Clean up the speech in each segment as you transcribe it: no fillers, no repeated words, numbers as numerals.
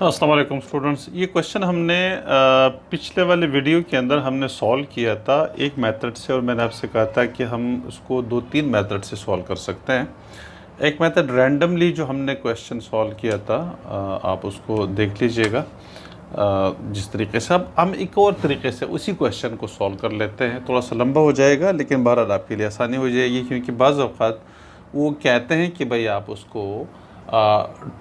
अस्सलाम वालेकुम स्टूडेंट्स। ये क्वेश्चन हमने पिछले वाले वीडियो के अंदर हमने सॉल्व किया था एक मेथड से, और मैंने आपसे कहा था कि हम उसको 2-3 मेथड से सॉल्व कर सकते हैं। एक मेथड रैंडमली जो हमने क्वेश्चन सॉल्व किया था, आप उसको देख लीजिएगा। जिस तरीके से अब हम एक और तरीके से उसी क्वेश्चन को सॉल्व कर लेते हैं। थोड़ा सा लंबा हो जाएगा लेकिन बहरहाल आपके लिए आसानी हो जाएगी, क्योंकि बाज़ औक़ात वो कहते हैं कि भाई आप उसको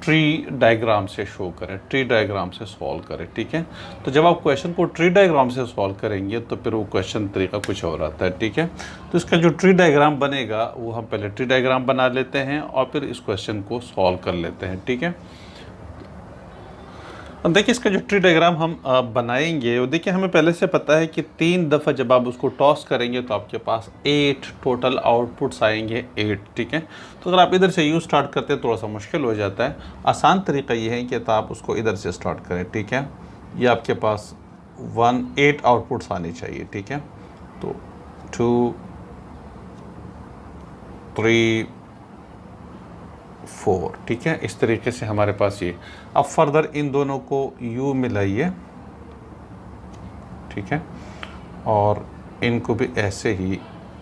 ट्री डायग्राम से शो करें, ट्री डायग्राम से सॉल्व करें। ठीक है, तो जब आप क्वेश्चन को ट्री डायग्राम से सॉल्व करेंगे तो फिर वो क्वेश्चन तरीका कुछ और आता है। ठीक है, तो इसका जो ट्री डायग्राम बनेगा वो हम पहले ट्री डायग्राम बना लेते हैं और फिर इस क्वेश्चन को सॉल्व कर लेते हैं। ठीक है, अब देखिए इसका जो ट्री डायग्राम हम बनाएंगे, वो देखिए हमें पहले से पता है कि 3 दफ़ा जब आप उसको टॉस करेंगे तो आपके पास 8 टोटल आउटपुट्स आएंगे, 8। ठीक है, तो अगर आप इधर से यूँ स्टार्ट करते हैं थोड़ा सा मुश्किल हो जाता है। आसान तरीका ये है कि तो आप उसको इधर से स्टार्ट करें। ठीक है, ये आपके पास 8 आउटपुट्स आनी चाहिए। ठीक है, तो 2 3 4। ठीक है, इस तरीके से हमारे पास ये। अब फर्दर इन दोनों को यू मिलाइए। ठीक है, और इनको भी ऐसे ही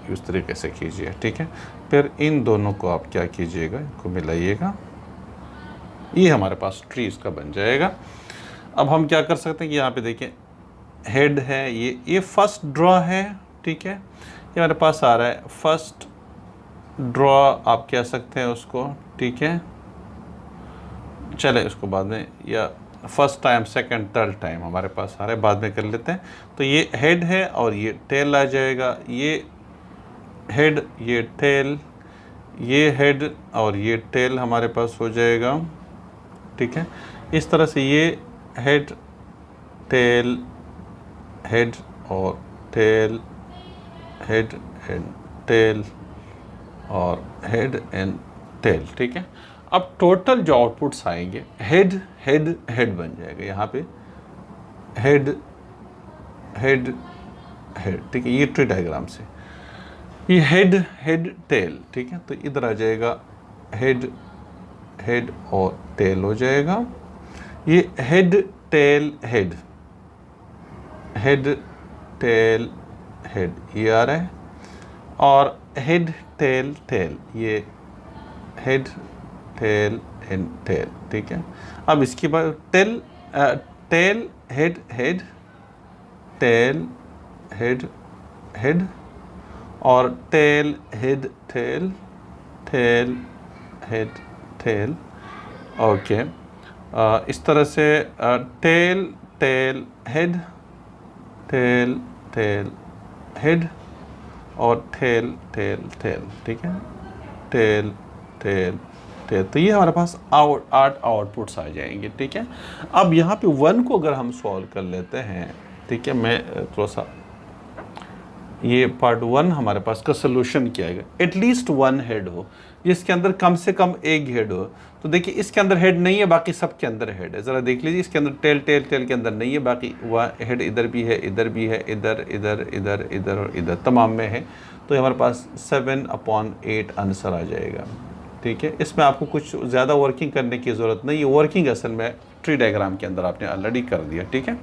इस तरीके से कीजिए। ठीक है, फिर इन दोनों को आप क्या कीजिएगा, इनको मिलाइएगा। ये हमारे पास ट्री इसका बन जाएगा। अब हम क्या कर सकते हैं कि यहाँ पे देखिए हेड है, ये फर्स्ट ड्रॉ है। ठीक है, ये हमारे पास आ रहा है फर्स्ट ड्रॉ, आप कह सकते हैं उसको। ठीक है, चले इसको बाद में, या first time second third time हमारे पास आ रहा है, बाद में कर लेते हैं। तो ये हेड है और ये टेल आ जाएगा। ये हेड, ये टेल, ये हेड और ये टेल हमारे पास हो जाएगा। ठीक है, इस तरह से ये हेड टेल हेड और टेल हेड एंड टेल और हेड एंड टेल। ठीक है, अब टोटल जो आउटपुट्स आएंगे हेड हेड हेड बन जाएगा। यहाँ पे हेड हेड हेड। ठीक है, ये ट्री डायग्राम से ये हेड हेड टेल। ठीक है, तो इधर आ जाएगा हेड हेड और टेल हो जाएगा। ये head tail head head tail head ये आ रहा है, और हेड टेल टेल, ये हेड टेल एंड टेल। ठीक है, अब इसके बाद tail tail head head tail head head और tail head tail tail head tail. Okay, इस तरह से tail tail head tail tail head और टेल टेल टेल। ठीक है, टेल टेल टेल। तो ये हमारे पास 8 आउटपुट्स आ जाएंगे। ठीक है, अब यहाँ पे 1 को अगर हम सॉल्व कर लेते हैं, ठीक है, मैं थोड़ा सा ये पार्ट 1 हमारे पास का सोल्यूशन किया गया। एटलीस्ट 1 हेड हो, जिसके अंदर कम से कम एक हेड हो। तो देखिए इसके अंदर हेड नहीं है, बाकी सब के अंदर हेड है। ज़रा देख लीजिए, इसके अंदर टेल टेल टेल के अंदर नहीं है, बाकी वह हेड इधर भी है, इधर भी है, इधर इधर इधर इधर और इधर तमाम में है। तो हमारे पास 7/8 आंसर आ जाएगा। ठीक है, इसमें आपको कुछ ज़्यादा वर्किंग करने की ज़रूरत नहीं है। वर्किंग असल में ट्री डायग्राम के अंदर आपने ऑलरेडी कर दिया। ठीक है,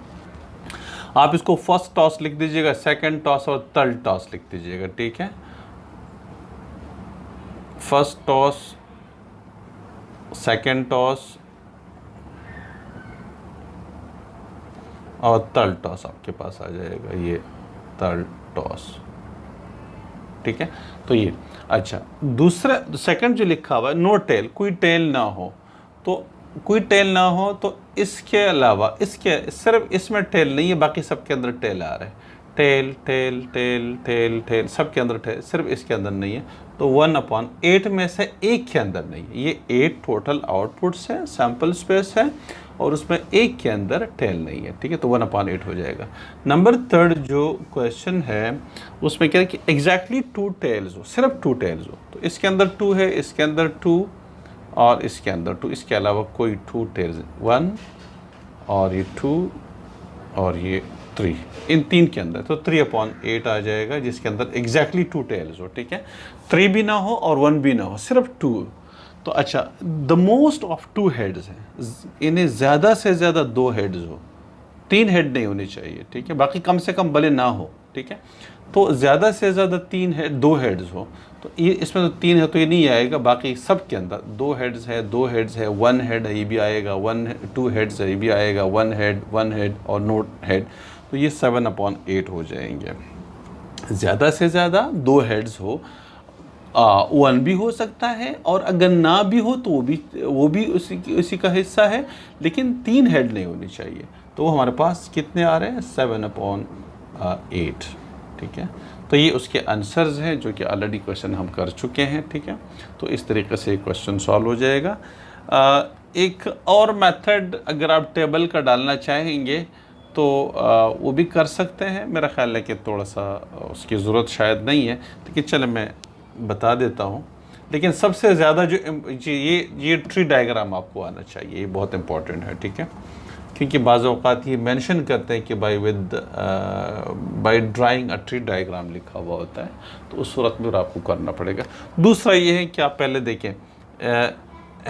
आप इसको फर्स्ट टॉस लिख दीजिएगा, सेकंड टॉस और थर्ड टॉस लिख दीजिएगा। ठीक है, फर्स्ट टॉस, सेकंड टॉस और थर्ड टॉस आपके पास आ जाएगा, ये थर्ड टॉस। ठीक है, तो ये अच्छा। दूसरा सेकंड जो लिखा हुआ है नो टेल, कोई टेल ना हो, तो कोई टेल ना हो तो इसके अलावा, इसके सिर्फ इसमें टेल नहीं है, बाकी सब के अंदर टेल आ रहा है। Tail tail tail tail tail सब के अंदर टेल, सिर्फ इसके अंदर नहीं है। तो 1/8 में से एक के अंदर नहीं है। ये 8 टोटल आउटपुट्स है, सैम्पल स्पेस है, और उसमें एक के अंदर टेल नहीं है। ठीक है, तो 1/8 हो जाएगा। नंबर 3 जो क्वेश्चन है उसमें क्या है कि एग्जैक्टली 2 टेल्स हो, सिर्फ 2 टेल्स हो। तो इसके अंदर 2 है, इसके अंदर 2 और इसके अंदर 2, इसके अलावा कोई 2 टेल्स, 1 और ये 2 और ये 3, इन 3 के अंदर। तो 3/8 आ जाएगा, जिसके अंदर एग्जैक्टली 2 टेल्स हो। ठीक है, 3 भी ना हो और 1 भी ना हो, सिर्फ 2। तो अच्छा, द मोस्ट ऑफ 2 हेड्स हैं, इन्हें ज़्यादा से ज़्यादा 2 हेड्स हो, 3 हेड नहीं होनी चाहिए, ठीक है, बाकी कम से कम भले ना हो, ठीक है। तो ज़्यादा से ज़्यादा 3 हेड 2 हेड्स हो, तो ये इसमें तो 3 है तो ये नहीं आएगा, बाकी सब के अंदर 2 हेड्स है, 2 हेड्स है, 1 हेड है, ये भी आएगा, 2 हेड्स है, ये भी आएगा, 1 हेड और नो हेड, तो ये 7/8 हो जाएंगे। ज़्यादा से ज़्यादा 2 हेड्स हो, 1 भी हो सकता है, और अगर ना भी हो तो वो भी उसी का हिस्सा है, लेकिन 3 हेड नहीं होनी चाहिए। तो वो हमारे पास कितने आ रहे हैं, 7/8, ठीक है। तो ये उसके आंसर्स हैं जो कि ऑलरेडी क्वेश्चन हम कर चुके हैं, ठीक है। तो इस तरीके से क्वेश्चन सॉल्व हो जाएगा। एक और मेथड अगर आप टेबल का डालना चाहेंगे तो वो भी कर सकते हैं, मेरा ख्याल है कि थोड़ा सा उसकी ज़रूरत शायद नहीं है, लेकिन चले मैं बता देता हूँ। लेकिन सबसे ज़्यादा जो ये ट्री डायग्राम आपको आना चाहिए, ये बहुत इंपॉर्टेंट है, ठीक है, क्योंकि बाज़ औक़ात ये मेंशन करते हैं कि by drawing a tree diagram लिखा हुआ होता है, तो उस सूरत में आपको करना पड़ेगा। दूसरा ये है कि आप पहले देखें,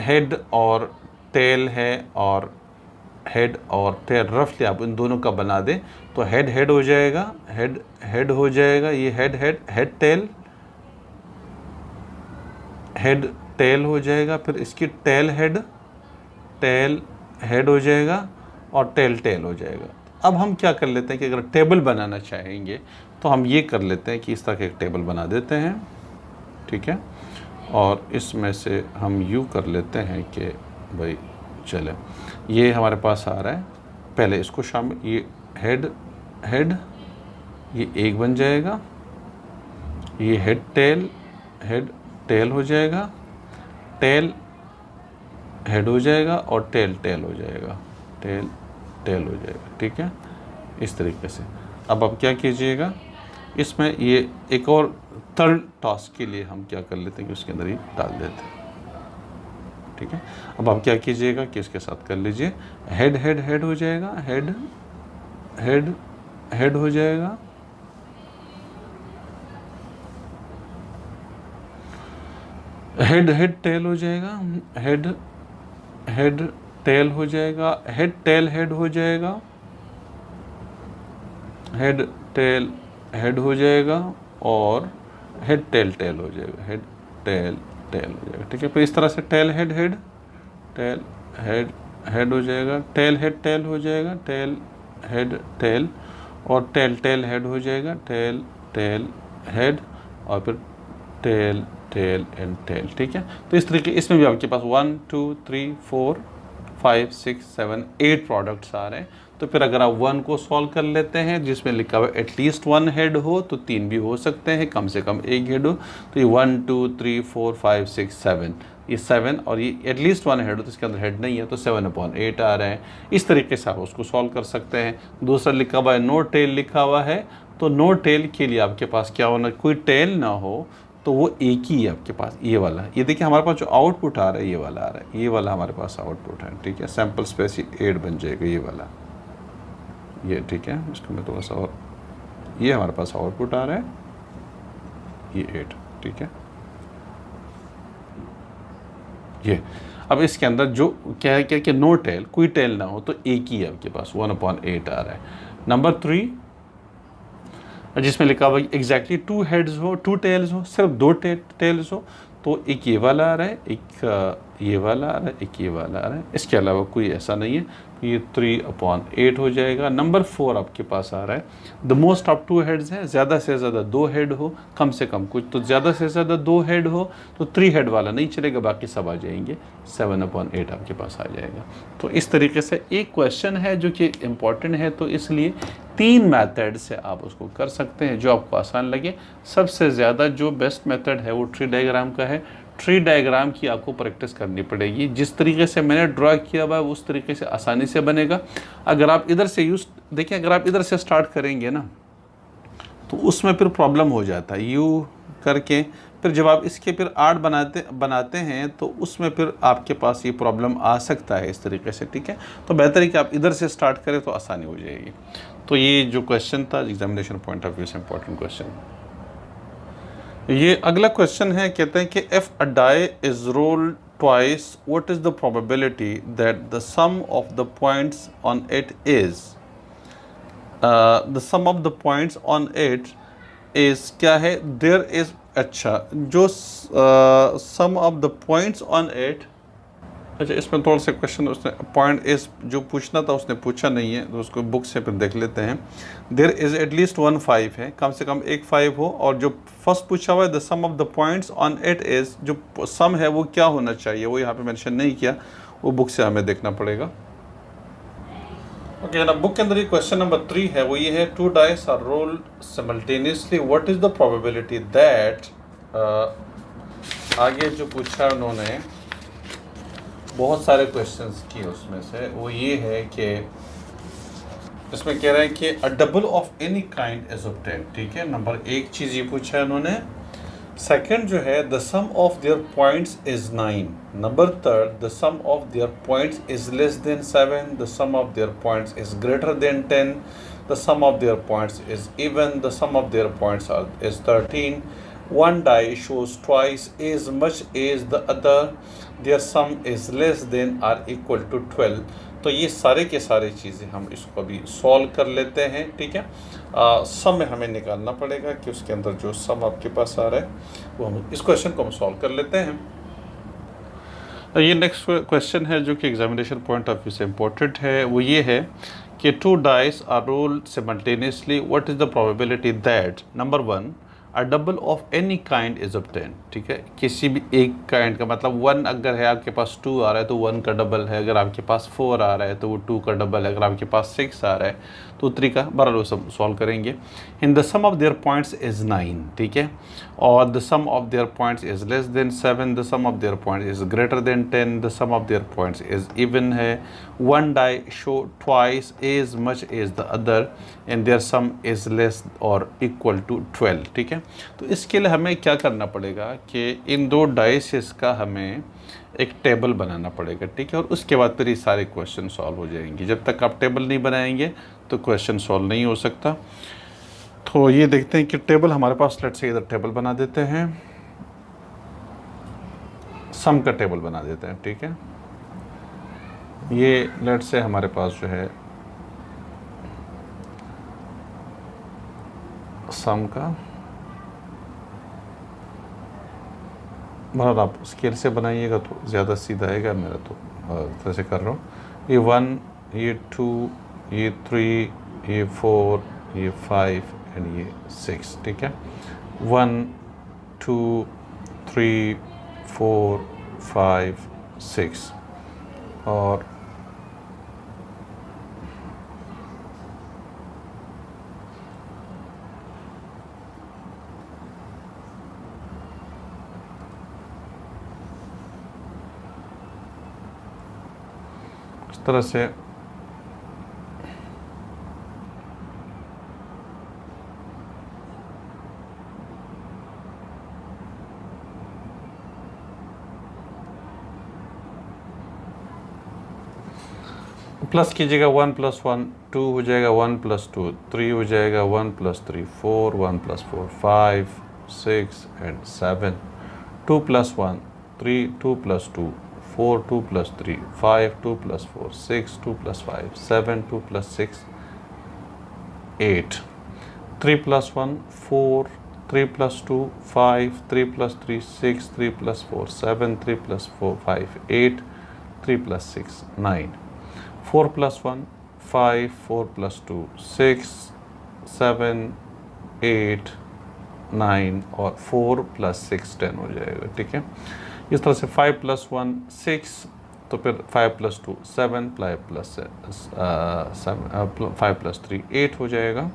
हेड और टेल है, और हेड और टेल रफली आप इन दोनों का बना दें तो हेड हो जाएगा, हेड हो जाएगा, ये हेड टेल हो जाएगा, फिर इसकी टेल हेड हो जाएगा, और टेल हो जाएगा। अब हम क्या कर लेते हैं कि अगर टेबल बनाना चाहेंगे तो हम ये कर लेते हैं कि इस तरह का एक टेबल बना देते हैं, ठीक है, और इसमें से हम यूँ कर लेते हैं कि भाई चले, ये हमारे पास आ रहा है, पहले इसको शामिल, ये हेड ये एक बन जाएगा, ये हेड टेल हो जाएगा, टेल हेड हो जाएगा, और टेल हो जाएगा, टेल हो जाएगा, ठीक है, इस तरीके से। अब आप क्या कीजिएगा, इसमें ये एक और थर्ड टास्क के लिए हम क्या कर लेते हैं कि उसके अंदर ही डाल देते हैं, ठीक है। अब आप क्या कीजिएगा कि इसके साथ कर लीजिए, हेड हो जाएगा, हेड हो जाएगा, हेड टेल हो जाएगा, हेड टेल हो जाएगा, हेड हो जाएगा, हेड टेल हेड हो जाएगा, और हेड टेल हो जाएगा, हेड टेल हो जाएगा, ठीक है। फिर इस तरह से टेल हेड हो जाएगा, टेल हो जाएगा, टेल और टेल हेड हो जाएगा, टेल हेड, और फिर टेल एंड टेल, ठीक है। तो इस तरीके, इसमें भी आपके पास 1 2 3 4 5 6 7 8 प्रोडक्ट्स आ रहे हैं। तो फिर अगर आप 1 को सॉल्व कर लेते हैं जिसमें लिखा हुआ एटलीस्ट 1 हेड हो, तो 3 भी हो सकते हैं, कम से कम 1 हेड हो, तो ये 1 2 3 4 5 6 7, ये 7, और ये एटलीस्ट 1 हेड हो तो इसके अंदर हेड नहीं है, तो 7/8 आ रहे हैं। इस तरीके से आप उसको सॉल्व कर सकते हैं। दूसरा लिखा हुआ है नो टेल लिखा हुआ है, तो नो टेल के लिए आपके पास क्या होना, कोई टेल ना हो, तो वो एक ही है आपके पास, ये वाला। ये देखिए हमारे पास जो आउटपुट आ रहा है ये वाला आ रहा है, ये वाला हमारे पास आउटपुट है, ठीक है। सैम्पल स्पेस 8 बन जाएगा, ये वाला, ये ठीक है। इसको मैं थोड़ा सा और, ये हमारे पास आउटपुट आ रहा है, ये 8, ठीक है। ये अब इसके अंदर जो क्या है कि नो टेल, कोई टेल ना हो, तो एक ही है आपके पास, 1/8 आ रहा है। नंबर 3 जिसमें लिखा हुआ एग्जैक्टली 2 हेड्स हो, 2 टेल्स हो, सिर्फ 2 टेल्स हो, तो एक ये वाला आ रहा है, एक ये वाला आ रहा है, एक ये वाला आ रहा है, इसके अलावा कोई ऐसा नहीं है, तो ये 3/8 हो जाएगा। नंबर 4 आपके पास आ रहा है, द मोस्ट ऑफ 2 हेड्स है, ज़्यादा से ज़्यादा 2 हेड हो, कम से कम कुछ, तो ज़्यादा से ज़्यादा 2 हेड हो, तो 3 हेड वाला नहीं चलेगा, बाकी सब आ जाएंगे, 7/8 आपके पास आ जाएगा। तो इस तरीके से एक क्वेश्चन है जो कि इम्पॉर्टेंट है, तो इसलिए 3 मेथड से आप उसको कर सकते हैं जो आपको आसान लगे। सबसे ज़्यादा जो बेस्ट मेथड है वो ट्री डायग्राम का है। ट्री डायग्राम की आपको प्रैक्टिस करनी पड़ेगी, जिस तरीके से मैंने ड्रा किया हुआ है उस तरीके से आसानी से बनेगा। अगर आप इधर से देखिए, अगर आप इधर से स्टार्ट करेंगे ना तो उसमें फिर प्रॉब्लम हो जाता है, यू करके फिर जब आप इसके फिर आर्ट बनाते हैं तो उसमें फिर आपके पास ये प्रॉब्लम आ सकता है इस तरीके से, ठीक है। तो बेहतर है कि आप इधर से स्टार्ट करें तो आसानी हो जाएगी। तो ये जो क्वेश्चन था एग्जामिनेशन पॉइंट ऑफ व्यू से इम्पोर्टेंट क्वेश्चन। ये अगला क्वेश्चन है, कहते हैं कि if a die is rolled twice, what is the probability that the sum of the points on it is the sum of the points on it is क्या है, there is, अच्छा जो sum of the points on it, अच्छा इसमें थोड़ा सा question उसने point इस जो पूछना था उसने पूछा नहीं है, तो उसको बुक से फिर देख लेते हैं। देयर इज़ एटलीस्ट 1 5 है, कम से कम एक 5 हो, और जो फर्स्ट पूछा हुआ है the sum of the points on it is, जो सम है वो क्या होना चाहिए, वो यहाँ पे मेंशन नहीं किया, वो बुक से हमें देखना पड़ेगा। ओके ना, बुक के अंदर ये क्वेश्चन नंबर 3 है, वो ये है 2 dice are rolled simultaneously, what is the probability that, आगे जो पूछा उन्होंने बहुत सारे क्वेश्चंस किए, उसमें से वो ये है कि इसमें कह रहा है कि अ double of any kind is obtained, ठीक है, नंबर 1 चीज़ ये पूछा है उन्होंने। सेकंड जो है the sum of their points is 9, number 3 the sum of their points is less than 7, the sum of their points is greater than 10, the sum of their points is even, the sum of their points is 13, one die shows twice as much as the other, their sum is less than or equal to 12। तो ये सारे के सारे चीज़ें हम इसको अभी solve कर लेते हैं, ठीक है। सम में हमें निकालना पड़ेगा कि उसके अंदर जो सम आपके पास आ रहा है वो हम इस क्वेश्चन को हम सॉल्व कर लेते हैं। ये नेक्स्ट क्वेश्चन है जो कि एग्जामिनेशन पॉइंट ऑफ व्यू से इम्पोर्टेंट है, वो ये है कि 2 dice are rolled simultaneously, what is the probability that, number 1 a double of any kind is obtained, ठीक है, किसी भी एक काइंड का मतलब 1 अगर है आपके पास 2 आ रहा है तो 1 का डबल है, अगर आपके पास 4 आ रहा है तो वो 2 का डबल है, अगर आपके पास 6 आ रहा है तो 3 का, बराबर वो सब सॉल्व करेंगे। In the sum of their points is 9, ठीक है, और the sum of their points is less than 7, the sum of their points is greater than 10, the sum of their points is even है, one die show twice as much as the other and their sum is less or equal to 12, ठीक है। तो इसके लिए हमें क्या करना पड़ेगा कि इन 2 डाइसेस का हमें एक टेबल बनाना पड़ेगा, ठीक है, और उसके बाद फिर ये सारे क्वेश्चन सॉल्व हो जाएंगे। जब तक आप टेबल नहीं बनाएंगे तो क्वेश्चन सॉल्व नहीं हो सकता। तो ये देखते हैं कि टेबल हमारे पास, लेट से इधर टेबल बना देते हैं, सम का टेबल बना देते हैं, ठीक है। ये लेट से हमारे पास जो है सम का, मतलब आप स्केल से बनाइएगा तो ज़्यादा सीधा आएगा, मेरा तो तरह से कर रहा हूँ। ये 1, ये 2, ये 3, ये 4, ये 5 एंड ये 6, ठीक है। 1 2 3 4 5 6 और इस तरह से प्लस कीजिएगा। 1 + 1 2 हो जाएगा, 1 + 2 3 हो जाएगा, 1 + 3 4, 1 + 4 5 6 एंड 7, 2 + 1 3, 2 + 2 4, 2 + 3 5, 2 + 4 6, 2 + 5 7, 2 + 6 8, 3 + 1 4, 3 + 2 5, 3 + 3 6, 3 + 4 7, 3 + 4 5 8, 3 + 6 9, 4 + 1 5, 4 + 2 6 7 8 9 और 4 + 6 10 हो जाएगा, ठीक है। इस तरह से 5 + 1 6, तो फिर 5 + 2 7, 5 + 3 8 हो जाएगा,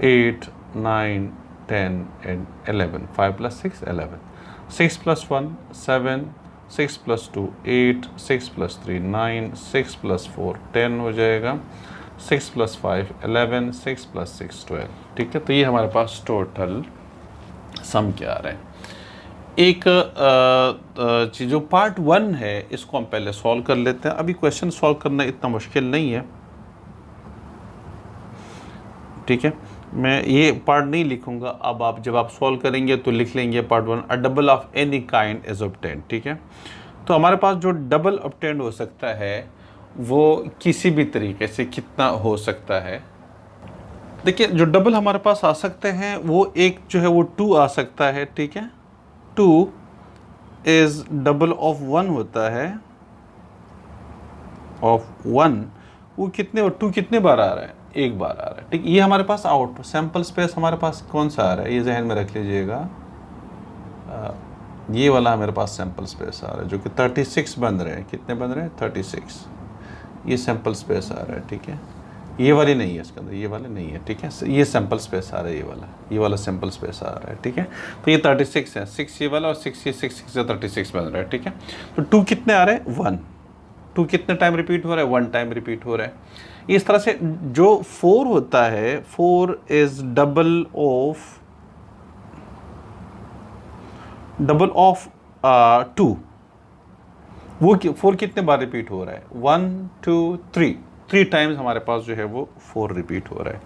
8 9 10 एंड 11, 5 + 6 11, 6 + 1 7, 6 + 2 8, 6 + 3 9, 6 + 4 10 हो जाएगा, 6 + 5 11, 6 + 6 12, ठीक है। तो ये हमारे पास टोटल सम क्या आ रहा है। एक चीज़ जो पार्ट 1 है इसको हम पहले सॉल्व कर लेते हैं। अभी क्वेश्चन सॉल्व करना इतना मुश्किल नहीं है, ठीक है। मैं ये पार्ट नहीं लिखूंगा, अब आप जब आप सॉल्व करेंगे तो लिख लेंगे part 1, a double of any kind is obtained, ठीक है। तो हमारे पास जो डबल ऑब्टेन्ड हो सकता है वो किसी भी तरीके से कितना हो सकता है। देखिए जो डबल हमारे पास आ सकते हैं वो एक जो है वो 2 आ सकता है, ठीक है। 2 इज डबल ऑफ 1 होता है, ऑफ 1 वो कितने 2 कितने बार आ रहा है, एक बार आ रहा है, ठीक। ये हमारे पास आउट सैंपल स्पेस हमारे पास कौन सा आ रहा है, ये जहन में रख लीजिएगा। ये वाला मेरे पास सैंपल स्पेस आ रहा है जो कि 36 बन रहे हैं, कितने बन रहे हैं 36, ये सैंपल स्पेस आ रहा है, ठीक है। ये वाली नहीं है इसके अंदर, ये वाले नहीं है, ठीक है। ये सैंपल स्पेस आ रहा है, ये वाला सैंपल स्पेस आ रहा है, ठीक है। तो ये 36 है, 6 ये वाला और 6 ये 6 से 36 बन रहा है, ठीक है। तो 2 कितने आ रहे हैं 1, 2 कितने टाइम रिपीट हो रहा है 1 टाइम रिपीट हो रहा है। इस तरह से जो 4 होता है 4 इज डबल ऑफ 2, वो 4 कितने बार रिपीट हो रहा है 1 2 3 टाइम्स हमारे पास जो है वो 4 रिपीट हो रहा है।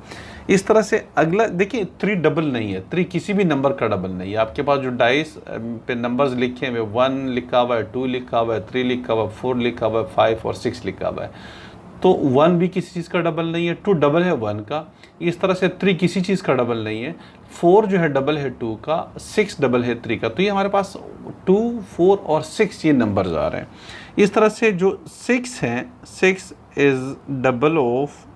इस तरह से अगला देखिए 3 डबल नहीं है, 3 किसी भी नंबर का डबल नहीं है। आपके पास जो डाइस पे नंबर्स लिखे हुए 1 लिखा हुआ है, 2 लिखा हुआ है, 3 लिखा हुआ है, 4 लिखा हुआ है, 5 और 6 लिखा हुआ है, तो 1 भी किसी चीज़ का डबल नहीं है, 2 डबल है 1 का। इस तरह से 3 किसी चीज़ का डबल नहीं है, 4 जो है डबल है 2 का, 6 डबल है 3 का। तो ये हमारे पास 2 4 और 6 ये नंबर्स आ रहे हैं। इस तरह से जो 6 हैं 6 is double of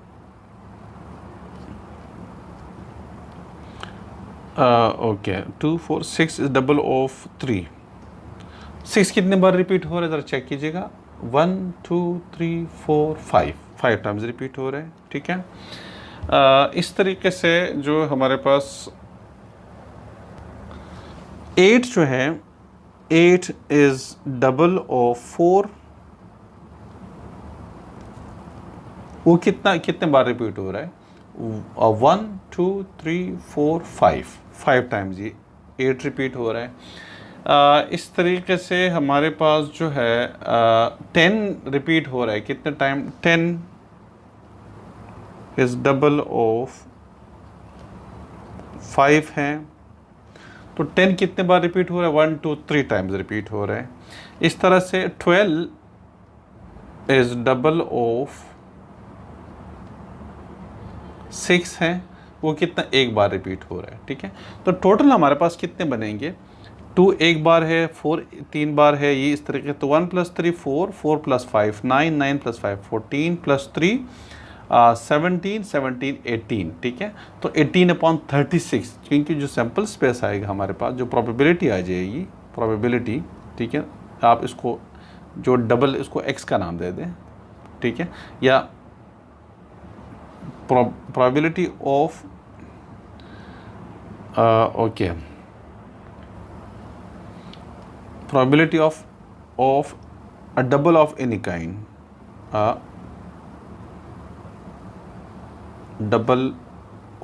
okay 2 4 6 is double of 3। 6 कितने बार रिपीट हो रहा है ज़रा चेक कीजिएगा, 1 2 3 4 5 टाइम्स रिपीट हो रहे हैं, ठीक है। इस तरीके से जो हमारे पास 8 जो है 8 इज डबल ऑफ 4, वो कितने बार रिपीट हो रहा है 1 2 3 4 5 टाइम्स ये 8 रिपीट हो रहा है। इस तरीके से हमारे पास जो है 10 रिपीट हो रहा है, कितने टाइम 10 इज डबल ऑफ 5 हैं, तो 10 कितने बार रिपीट हो रहा है 1 2 3 टाइम्स रिपीट हो रहा है। इस तरह से 12 इज डबल ऑफ 6 हैं, वो कितना एक बार रिपीट हो रहा है, ठीक है। तो टोटल हमारे पास कितने बनेंगे 2 एक बार है, 4 3 बार है, ये इस तरीके। तो 1 + 3 4 4 + 5 9 9 + 5 14 + 3 17 17 18, ठीक है। तो 18/36, क्योंकि जो सैंपल स्पेस आएगा हमारे पास, जो प्रोबेबिलिटी आ जाएगी प्रोबेबिलिटी, ठीक है। आप इसको जो डबल इसको x का नाम दे दें, ठीक है, या probability of okay probability of a double of any kind, double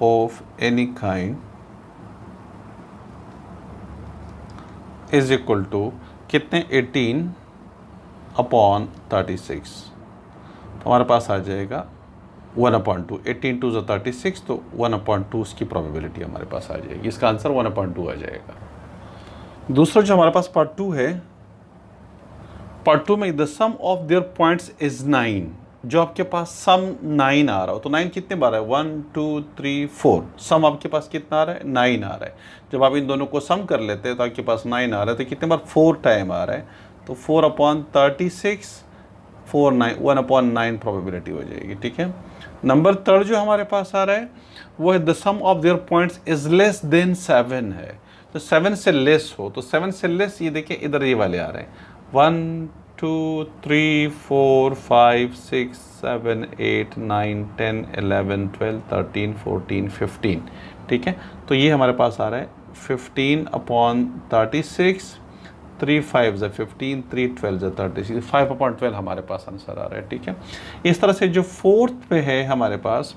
of any kind is equal to कितने 18/36। तो हमारे पास आ जाएगा 1/2, 18 2 36, तो 1/2 उसकी प्रोबेबिलिटी हमारे पास आ जाएगी। इसका आंसर 1/2 आ जाएगा। दूसरा जो हमारे पास पार्ट 2 है, पार्ट 2 में the sum of their points is 9, जो आपके पास सम 9 आ रहा हो, तो 9 कितने बार है 1 2 3 4, सम आपके पास कितना आ रहा है 9 आ रहा है। जब आप इन दोनों को सम कर लेते हैं तो आपके पास 9 आ रहा है, तो कितने बार 4 टाइम आ रहा है, तो 4/36 4 9 1/9 प्रोबेबिलिटी हो जाएगी, ठीक है। नंबर थर्ड जो हमारे पास आ रहा है वो है the sum of their points is less than 7 है, तो 7 से लेस हो, तो 7 से लेस ये देखिए इधर ये वाले आ रहे हैं 1 2 3 4 5 6 7 8 9 10 11 12 13 14 15, ठीक है। तो ये हमारे पास आ रहा है 15/36, 3 5 = 15, 3 12 = 36, 5/12 हमारे पास आंसर आ रहा है, ठीक है। इस तरह से जो फोर्थ पे है हमारे पास,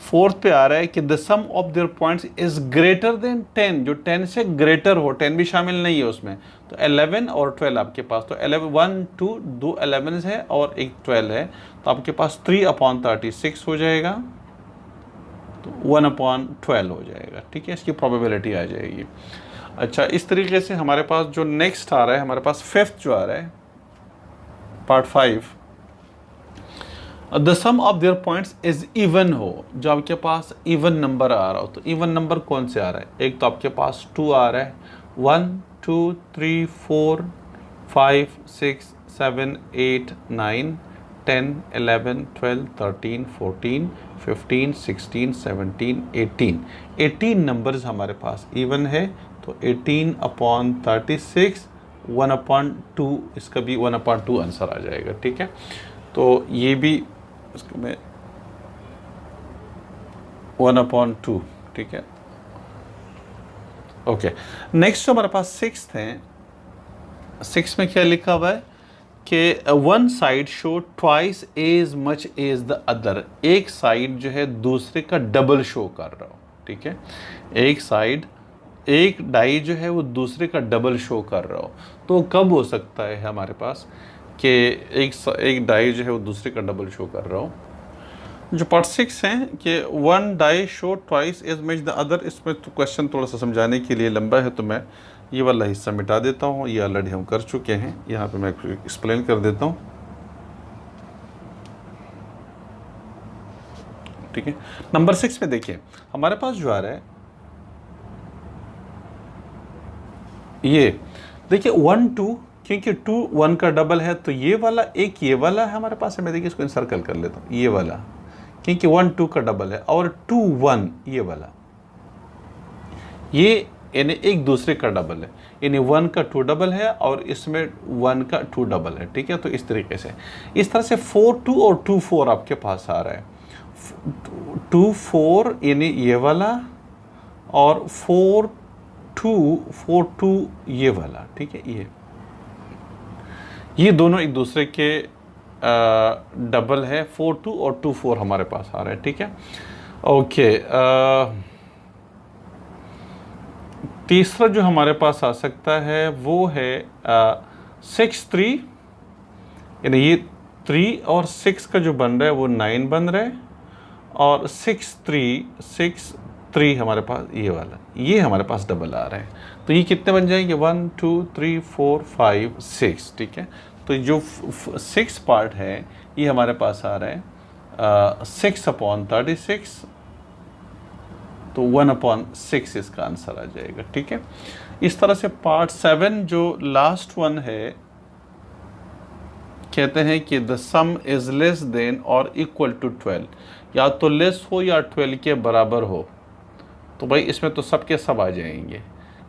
फोर्थ पे आ रहा है कि the sum of their points is greater than 10, जो 10 से ग्रेटर हो, 10 भी शामिल नहीं है उसमें, तो 11 और 12 आपके पास, तो 11 1 2 2 11 है और एक 12 है, तो आपके पास 3/36 हो जाएगा, तो 1/12 हो जाएगा, ठीक है, इसकी प्रोबेबिलिटी आ जाएगी। अच्छा, इस तरीके से हमारे पास जो नेक्स्ट आ रहा है, हमारे पास फिफ्थ जो आ रहा है, part 5, the sum of their points is even हो। जो आपके पास इवन नंबर आ रहा हो, तो इवन नंबर कौन से आ रहा है? एक तो आपके पास 2 आ रहा है, 1 2 3 4 5 6 7 8 9 10 11 12 13 14 15 16 17 18 नंबर्स हमारे पास इवन है। तो 18/36 1/2, इसका भी 1/2 आंसर आ जाएगा, ठीक है। तो ये भी इसको मैं 1/2, ठीक है। ओके, नेक्स्ट हमारे पास सिक्स्थ है। 6 में क्या लिखा हुआ है कि one side show twice as much as the other. एक साइड जो है दूसरे का डबल शो कर रहा हो, ठीक है। एक साइड, एक डाई जो है वो दूसरे का डबल शो कर रहा हो। तो कब हो सकता है हमारे पास कि एक डाई जो है वो दूसरे का डबल शो कर रहा हो? जो पार्ट 6 है कि one die show twice as much the other, इसमें तो क्वेश्चन थोड़ा सा समझाने के लिए लंबा है, तो मैं ये वाला हिस्सा मिटा देता हूँ। ये ऑलरेडी हम कर चुके हैं, यहाँ पे मैं एक्सप्लेन कर देता हूँ, ठीक है। नंबर 6 में देखिए हमारे पास जो आ रहा है, ये देखिए 1 2, क्योंकि 2 1 का डबल है, तो ये वाला एक ये वाला है हमारे पास है। मैं देखिए इसको सर्कल कर लेता हूँ, ये वाला, क्योंकि 1 2 का डबल है, और 2 1 ये वाला, ये यानी एक दूसरे का डबल है, यानी 1 का 2 डबल है और इसमें 1 का 2 डबल है, ठीक है। तो इस तरीके से, इस तरह से 4 2 और 2 4 आपके पास आ रहा है। 2 4 यानी ये वाला, और 4 2 ये वाला, ठीक है। ये दोनों एक दूसरे के डबल है। 4 2 और 2 4 हमारे पास आ रहा है, ठीक है। ओके, तीसरा जो हमारे पास आ सकता है वो है 6 3, यानी ये 3 और 6 का जो बन रहा है वो 9 बन रहा है, और 6 3 हमारे पास ये वाला, ये हमारे पास डबल आ रहा है। तो ये कितने बन जाएंगे? 1 2 3 4 5 6, ठीक है। तो जो 6 पार्ट है ये हमारे पास आ रहा है 6/36, तो 1/6 इसका आंसर आ जाएगा, ठीक है। इस तरह से पार्ट 7 जो लास्ट वन है, कहते हैं कि the some is less then और इक्वल टू 12, या तो लेस हो या 12 के बराबर हो। तो भाई इसमें तो सब के सब आ जाएंगे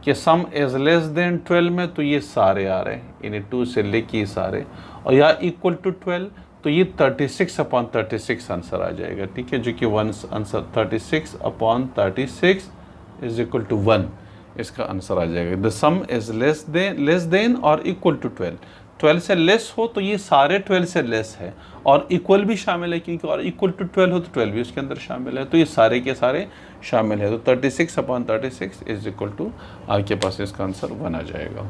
कि सम इज लेस देन 12 में तो ये सारे आ रहे हैं, यानी 2 से लेके सारे, और या इक्वल टू 12 तो ये 36/36 आंसर आ जाएगा, ठीक है। जो कि 1 आंसर 36/36 इज इक्वल टू 1, इसका आंसर आ जाएगा। The some is less then और इक्वल टू 12 से लेस हो तो ये सारे 12 से लेस है, और इक्वल भी शामिल है, क्योंकि और इक्वल टू 12 हो तो 12 भी उसके अंदर शामिल है, तो ये सारे के सारे शामिल है। तो 36/36 इज इक्वल टू, आपके पास इसका आंसर 1 आ जाएगा।